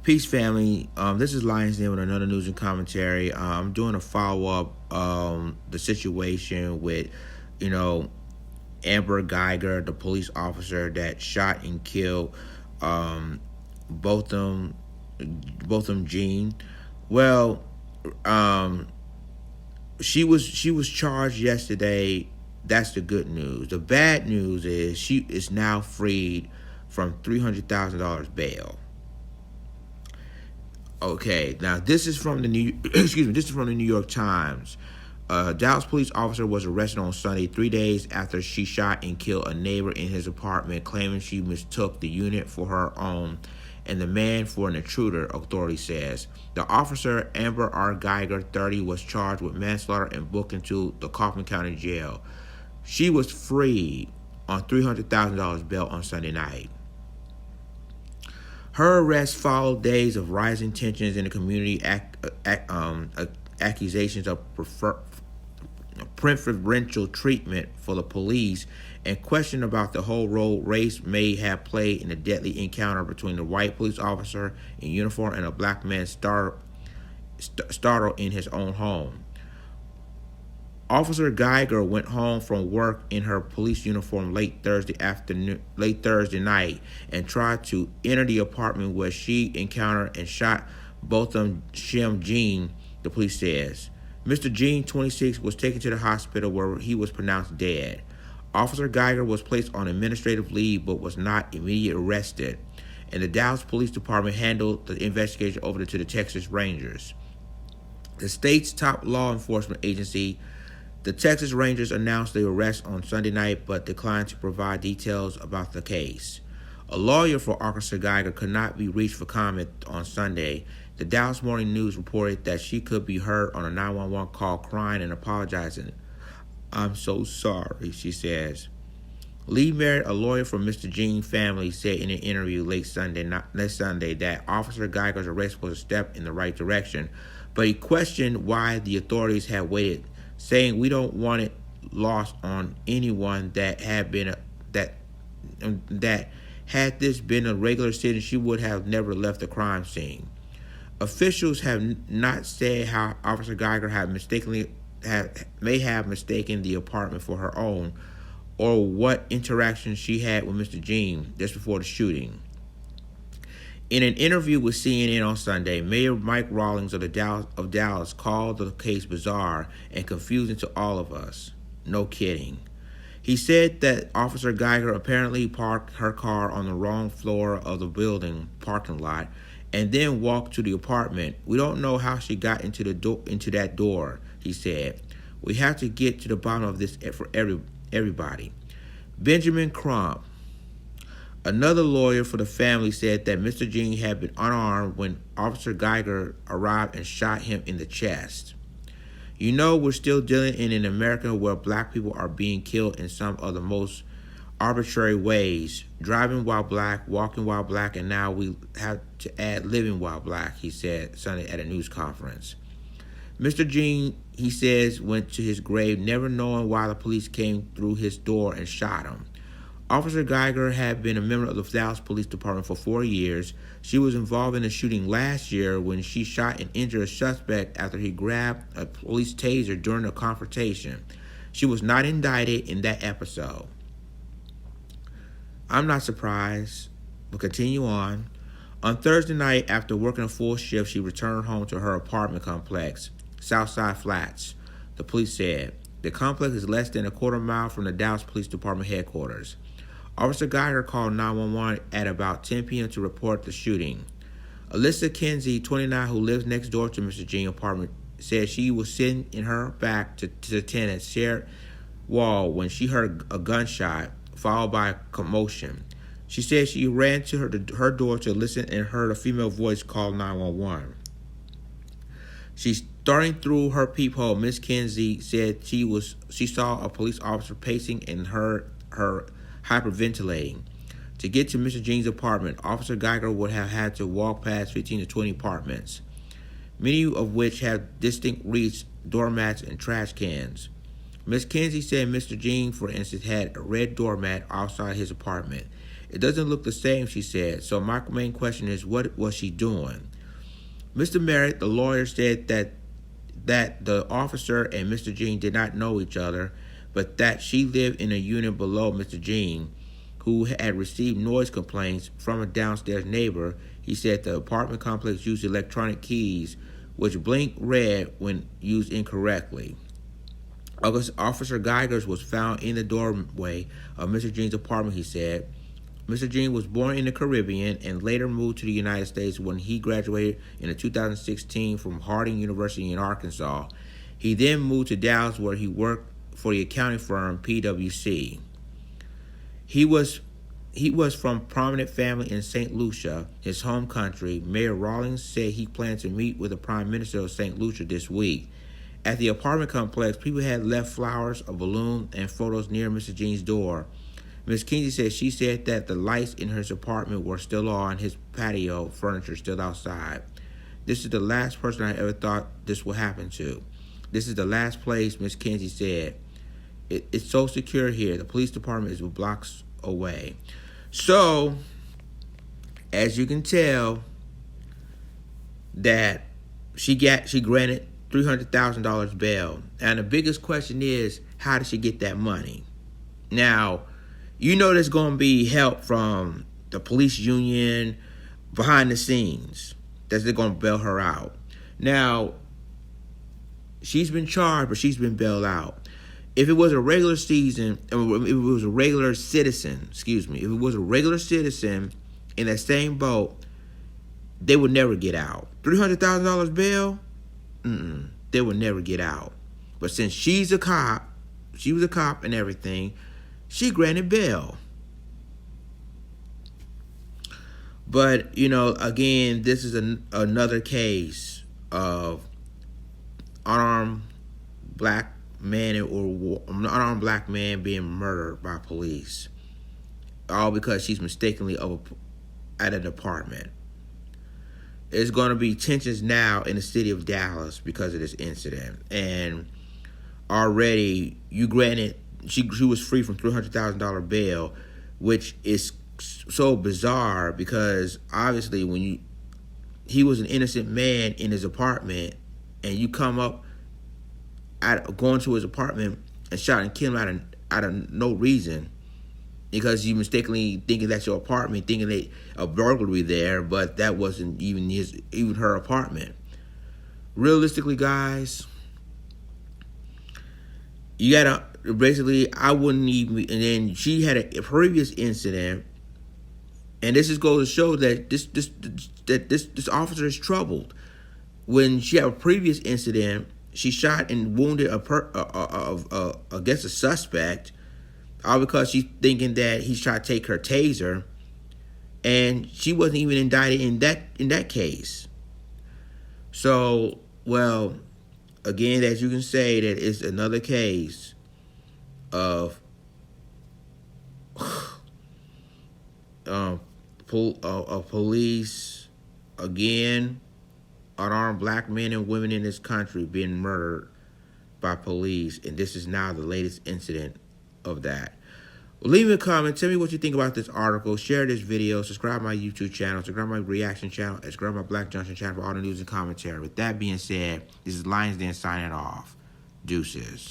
Peace, family. This is Lions Den with another news and commentary. I'm doing a follow up the situation with, you know, Amber Guyger, the police officer that shot and killed um, both them, both them Jean. Well, um, she was charged yesterday. That's the good news. The bad news is she is now freed from $300,000 bail. Okay, now this is from the New excuse me, this is from the New York Times. A Dallas police officer was arrested on Sunday, 3 days after she shot and killed a neighbor in his apartment, claiming she mistook the unit for her own and the man for an intruder, authority says. The officer, Amber R. Guyger, 30, was charged with manslaughter and booked into the Kaufman County Jail. She was freed on $300,000 bail on Sunday night. Her arrest followed days of rising tensions in the community, accusations of preferential treatment for the police, and question about the whole role race may have played in the deadly encounter between the white police officer in uniform and a black man startled in his own home. Officer Guyger went home from work in her police uniform late Thursday night, and tried to enter the apartment where she encountered and shot both of Jean, the police says. Mr. Jean, 26, was taken to the hospital where he was pronounced dead. Officer Guyger was placed on administrative leave but was not immediately arrested, and the Dallas Police Department handled the investigation over to the Texas Rangers, the state's top law enforcement agency. The Texas Rangers announced the arrest on Sunday night but declined to provide details about the case. A lawyer for Officer Guyger could not be reached for comment on Sunday. The Dallas Morning News reported that she could be heard on a 911 call crying and apologizing. "I'm so sorry," she says. Lee Merritt, a lawyer for Mr. Jean's family, said in an interview late Sunday that Officer Guyger's arrest was a step in the right direction, but he questioned why the authorities had waited, saying, "We don't want it lost on anyone that had this been a regular sitting, she would have never left the crime scene." Officials have not said how Officer Guyger may have mistaken the apartment for her own, or what interaction she had with Mr. Jean just before the shooting. In an interview with CNN on Sunday, Mayor Mike Rawlings of Dallas called the case bizarre and confusing to all of us. No kidding. He said that Officer Guyger apparently parked her car on the wrong floor of the building parking lot and then walked to the apartment. "We don't know how she got into that door," he said. "We have to get to the bottom of this for everybody." Benjamin Crump, another lawyer for the family, said that Mr. Jean had been unarmed when Officer Guyger arrived and shot him in the chest. "You know, we're still dealing in an America where black people are being killed in some of the most arbitrary ways. Driving while black, walking while black, and now we have to add living while black," he said Sunday at a news conference. Mr. Jean, he says, went to his grave never knowing why the police came through his door and shot him. Officer Guyger had been a member of the Dallas Police Department for 4 years. She was involved in a shooting last year when she shot and injured a suspect after he grabbed a police taser during a confrontation. She was not indicted in that episode. I'm not surprised. We'll continue on. On Thursday night, after working a full shift, she returned home to her apartment complex, Southside Flats, the police said. The complex is less than a quarter mile from the Dallas Police Department headquarters. Officer Guyger called 911 at about 10 p.m. to report the shooting. Alyssa Kinsey, 29, who lives next door to Mr. Jean's apartment, said she was sitting in her back to the tenant's shared wall when she heard a gunshot, followed by a commotion. She said she ran to her door to listen and heard a female voice call 911. She's starting through her peephole. Miss Kinsey said she saw a police officer pacing and heard her hyperventilating. To get to Mr. Jean's apartment, Officer Guyger would have had to walk past 15 to 20 apartments, many of which have distinct reach, doormats, and trash cans. Miss Kinsey said Mr. Jean, for instance, had a red doormat outside his apartment. It doesn't look the same, she said. So my main question is, what was she doing? Mr. Merritt, the lawyer, said that the officer and Mr. Jean did not know each other, but that she lived in a unit below Mr. Jean, who had received noise complaints from a downstairs neighbor. He said the apartment complex used electronic keys, which blinked red when used incorrectly. Officer Guyger was found in the doorway of Mr. Jean's apartment, he said. Mr. Jean was born in the Caribbean and later moved to the United States when he graduated in 2016 from Harding University in Arkansas. He then moved to Dallas, where he worked for the accounting firm PwC. He was from prominent family in St. Lucia, his home country. Mayor Rawlings said he planned to meet with the Prime Minister of St. Lucia this week. At the apartment complex, people had left flowers, a balloon, and photos near Mr. Jean's door. Ms. Kinsey said that the lights in his apartment were still on, his patio furniture still outside. This is the last person I ever thought this would happen to. This is the last place, Ms. Kinsey said. It's so secure here. The police department is blocks away. So, as you can tell, that she granted $300,000 bail. And the biggest question is, how did she get that money? Now, you know there's going to be help from the police union behind the scenes that they're going to bail her out. Now, she's been charged, but she's been bailed out. If it was a regular citizen, if it was a regular citizen in that same boat, they would never get out. $300,000 bail? They would never get out. But since she was a cop and everything, she granted bail. But, again, this is another case of unarmed black man being murdered by police, all because she's mistakenly at an apartment. There's going to be tensions now in the city of Dallas because of this incident, and already she was free from $300,000 bail, which is so bizarre because obviously he was an innocent man in his apartment, and you come up going to his apartment and shot and kill him out of no reason because you mistakenly thinking that's your apartment, thinking that a burglary there, but that wasn't even her apartment. Realistically, guys, you gotta basically, I wouldn't even. And then she had a previous incident, and this just goes to show that this officer is troubled. When she had a previous incident, she shot and wounded a suspect, all because she's thinking that he's trying to take her taser, and she wasn't even indicted in that case. So, well, again, as you can say, that it's another case of police, again, unarmed black men and women in this country being murdered by police, and this is now the latest incident of that. Well, leave me a comment. Tell me what you think about this article. Share this video. Subscribe to my YouTube channel. Subscribe to my reaction channel. Subscribe to my Black Junction channel for all the news and commentary. With that being said, this is Lions Den signing off. Deuces.